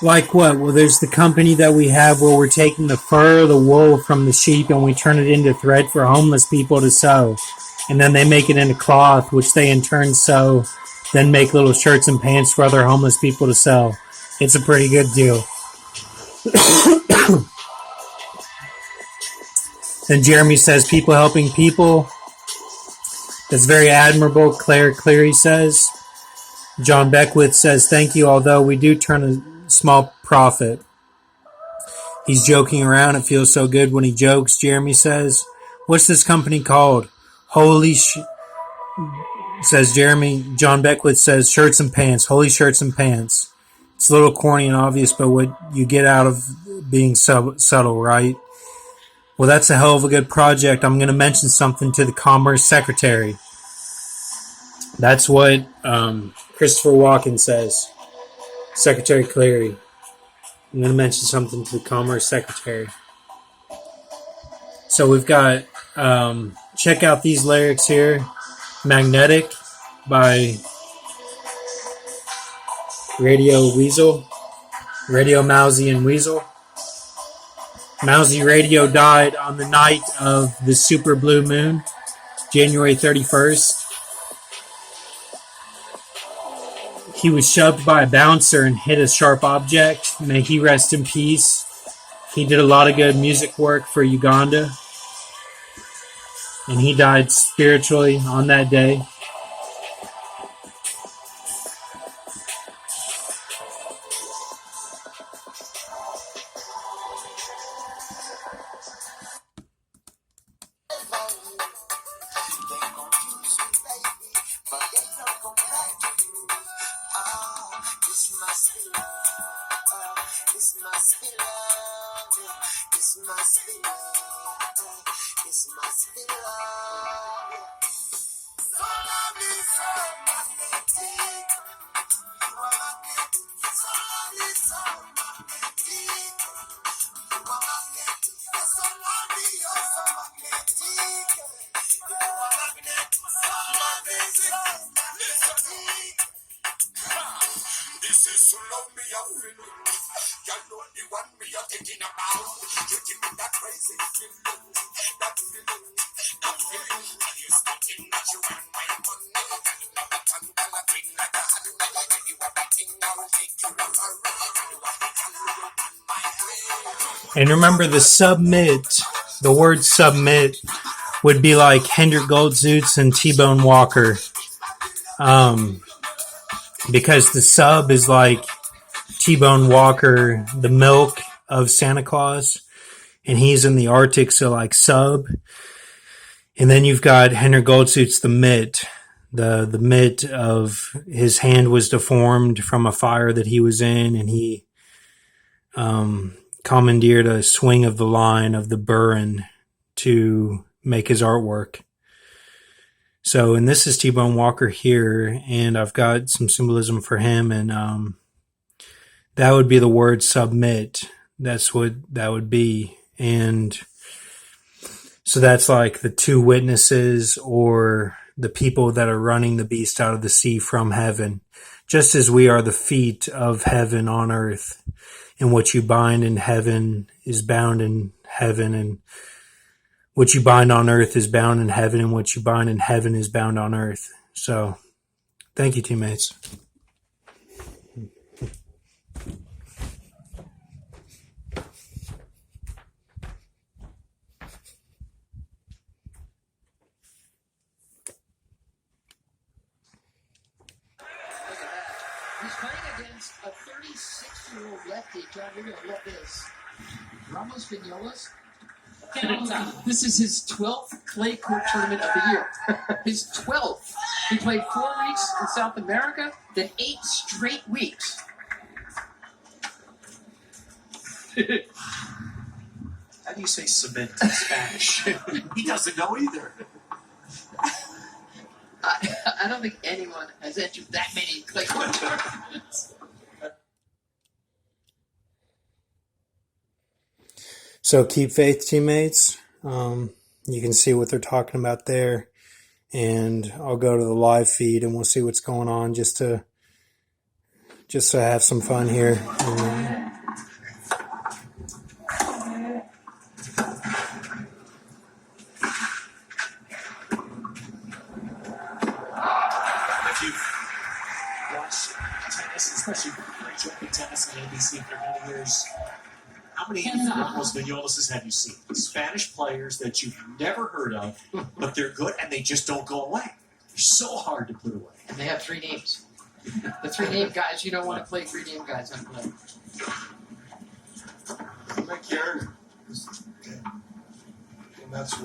Like what? Well, there's the company that we have where we're taking the fur, the wool from the sheep, and we turn it into thread for homeless people to sew. And then they make it into cloth, which they in turn sew, then make little shirts and pants for other homeless people to sell. It's a pretty good deal. Then Jeremy says, people helping people. That's very admirable. Claire Cleary says. John Beckwith says, thank you, although we do turn a small profit. He's joking around. It feels so good when he jokes, Jeremy says. What's this company called? Holy says Jeremy. John Beckwith says, shirts and pants. Holy shirts and pants. It's a little corny and obvious, but what you get out of being subtle, right? Well, that's a hell of a good project. I'm going to mention something to the Commerce Secretary. That's what Christopher Walken says. Secretary Cleary. I'm going to mention something to the Commerce Secretary. So we've got, check out these lyrics here. Magnetic by Radio Weasel. Radio Mousy and Weasel. Mousy Radio died on the night of the super blue moon, January 31st. He was shoved by a bouncer and hit a sharp object. May he rest in peace. He did a lot of good music work for Uganda. And he died spiritually on that day. And remember the submit, the word submit would be like Hendrik Goldzoots and T-Bone Walker. Because the sub is like T-Bone Walker, the milk of Santa Claus. And he's in the Arctic, so like sub. And then you've got Hendrik Goldzoots, the mitt. The mitt of his hand was deformed from a fire that he was in, and he commandeered a swing of the line of the Burin to make his artwork. So, and this is T-Bone Walker here, and I've got some symbolism for him, and that would be the word submit. That's what that would be. And so that's like the two witnesses or the people that are running the beast out of the sea from heaven, just as we are the feet of heaven on earth. And what you bind in heaven is bound in heaven, and what you bind on earth is bound in heaven, and what you bind in heaven is bound on earth. So, thank you, teammates. He's playing against a 36-year-old lefty. John, you're going to love this. Ramos Vignolas. This is his 12th clay court tournament of the year. His 12th. He played 4 weeks in South America, then 8 straight weeks. How do you say cement in Spanish? He doesn't know either. I don't think anyone has entered that many clay court tournaments. So keep faith, teammates. You can see what they're talking about there, and I'll go to the live feed and we'll see what's going on just to have some fun here. especially for tennis and ABC for all years. How many Ramos Vinolases have you seen? Spanish players that you've never heard of, but they're good and they just don't go away. They're so hard to put away. And they have 3 names. The 3 name guys, you don't want to play 3 name guys on play. McCarran. And that's